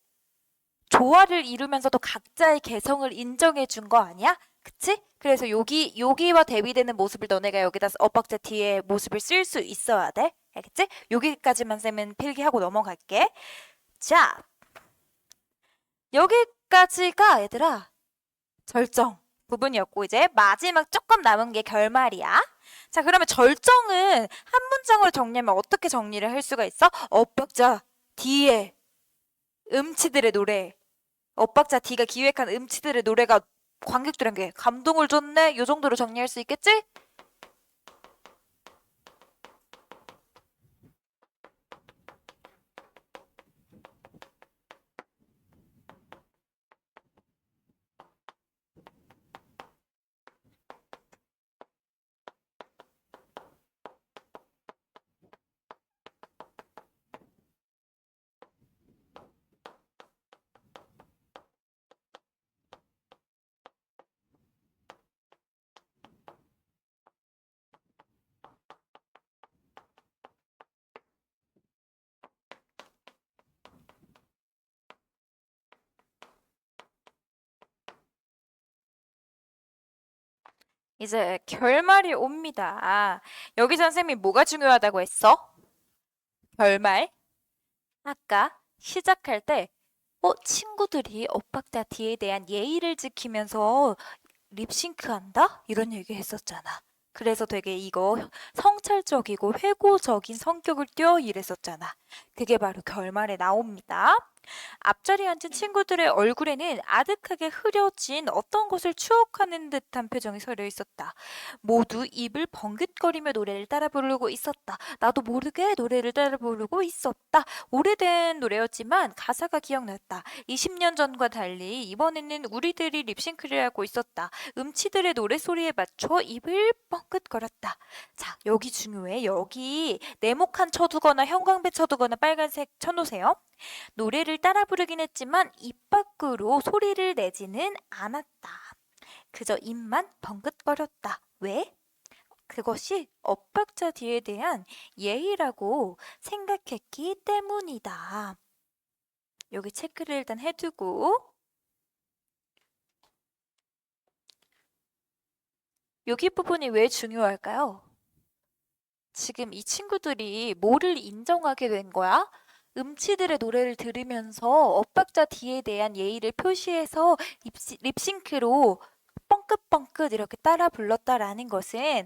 Speaker 1: 조화를 이루면서도 각자의 개성을 인정해 준 거 아니야? 그치? 그래서 여기와 대비되는 모습을 너네가 여기다 엇박자 뒤에 모습을 쓸 수 있어야 돼. 알겠지? 여기까지만 쌤은 필기하고 넘어갈게. 자, 여기까지가 얘들아 절정 부분이었고 이제 마지막 조금 남은 게 결말이야. 자, 그러면 절정은 한 문장으로 정리하면 어떻게 정리를 할 수가 있어? 엇박자 D의 음치들의 노래. 엇박자 D가 기획한 음치들의 노래가 관객들에게 감동을 줬네. 요 정도로 정리할 수 있겠지? 이제 결말이 옵니다. 여기 선생님이 뭐가 중요하다고 했어? 결말. 아까 시작할 때 친구들이 엇박자 D에 대한 예의를 지키면서 립싱크한다? 이런 얘기 했었잖아. 그래서 되게 이거 성찰적이고 회고적인 성격을 띄어 이랬었잖아. 그게 바로 결말에 나옵니다. 앞자리에 앉은 친구들의 얼굴에는 아득하게 흐려진 어떤 것을 추억하는 듯한 표정이 서려 있었다. 모두 입을 벙긋거리며 노래를 따라 부르고 있었다. 나도 모르게 노래를 따라 부르고 있었다. 오래된 노래였지만 가사가 기억났다. 20년 전과 달리 이번에는 우리들이 립싱크를 하고 있었다. 음치들의 노래소리에 맞춰 입을 뻥긋거렸다. 자, 여기 중요해. 여기 네모칸 쳐두거나 형광배 쳐두거나 빨간색 쳐놓으세요. 노래를 따라 부르긴 했지만 입 밖으로 소리를 내지는 않았다. 그저 입만 벙긋거렸다. 왜? 그것이 엇박자 D에 대한 예의라고 생각했기 때문이다. 여기 체크를 일단 해두고 여기 부분이 왜 중요할까요? 지금 이 친구들이 뭐를 인정하게 된 거야? 음치들의 노래를 들으면서 엇박자 D에 대한 예의를 표시해서 립싱크로 뻥긋뻥긋 이렇게 따라 불렀다라는 것은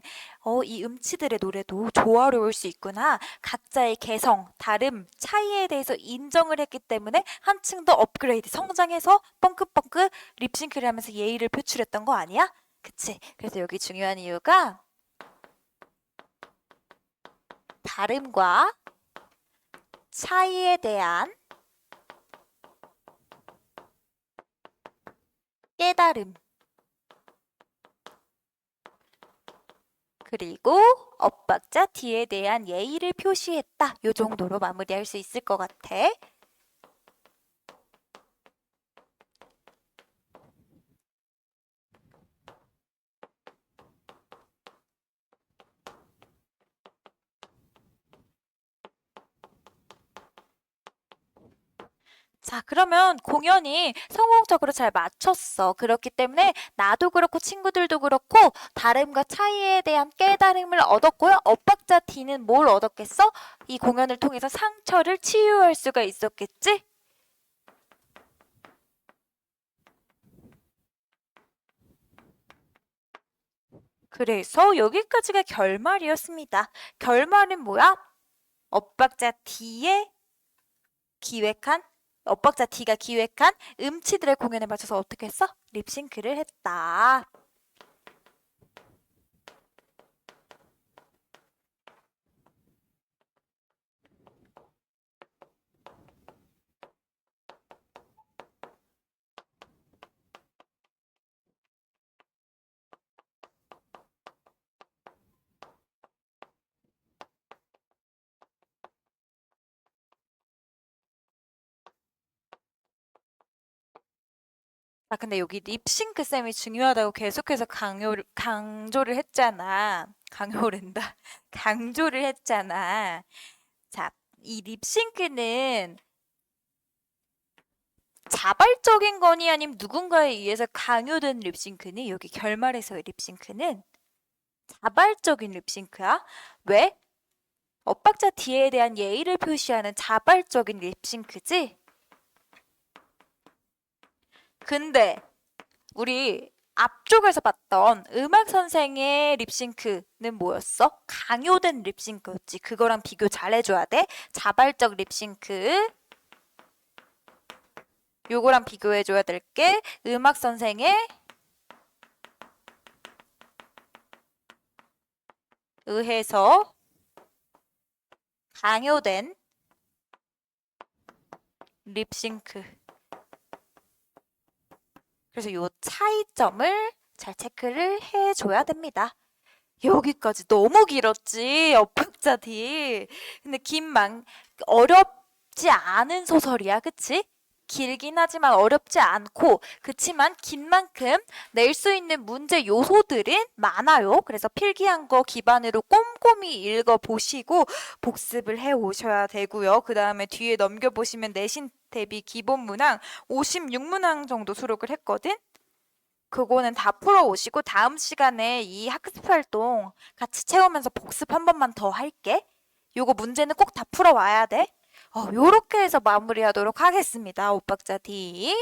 Speaker 1: 이 음치들의 노래도 조화로울 수 있구나. 각자의 개성, 다름, 차이에 대해서 인정을 했기 때문에 한층 더 업그레이드, 성장해서 뻥긋뻥긋 립싱크를 하면서 예의를 표출했던 거 아니야? 그치? 그래서 여기 중요한 이유가 다름과 차이에 대한 깨달음 그리고 엇박자 D에 대한 예의를 표시했다. 요 정도로 마무리할 수 있을 것 같아. 자, 그러면 공연이 성공적으로 잘 마쳤어. 그렇기 때문에 나도 그렇고 친구들도 그렇고 다름과 차이에 대한 깨달음을 얻었고요. 엇박자 D는 뭘 얻었겠어? 이 공연을 통해서 상처를 치유할 수가 있었겠지? 그래서 여기까지가 결말이었습니다. 결말은 뭐야? 엇박자 D의 기획한 엇박자 D가 기획한 음치들의 공연에 맞춰서 어떻게 했어? 립싱크를 했다. 근데 여기 립싱크 쌤이 중요하다고 계속해서 강조를 했잖아. 강요랜다. 강조를 했잖아. 자, 이 립싱크는 자발적인 거니 아니면 누군가에 의해서 강요된 립싱크니? 여기 결말에서의 립싱크는 자발적인 립싱크야. 왜? 엇박자 D에 대한 예의를 표시하는 자발적인 립싱크지? 근데 우리 앞쪽에서 봤던 음악 선생의 립싱크는 뭐였어? 강요된 립싱크였지. 그거랑 비교 잘 해줘야 돼. 자발적 립싱크. 요거랑 비교해줘야 될 게 음악 선생의 의해서 강요된 립싱크. 그래서 요 차이점을 잘 체크를 해줘야 됩니다. 여기까지 너무 길었지, 엇박자 D. 근데 어렵지 않은 소설이야, 그치? 길긴 하지만 어렵지 않고, 그치만 긴 만큼 낼 수 있는 문제 요소들은 많아요. 그래서 필기한 거 기반으로 꼼꼼히 읽어보시고 복습을 해 오셔야 되고요. 그 다음에 뒤에 넘겨보시면 내신 대비 기본 문항 56문항 정도 수록을 했거든? 그거는 다 풀어오시고 다음 시간에 이 학습 활동 같이 채우면서 복습 한 번만 더 할게. 요거 문제는 꼭 다 풀어와야 돼. 요렇게 해서 마무리하도록 하겠습니다. 엇박자 D.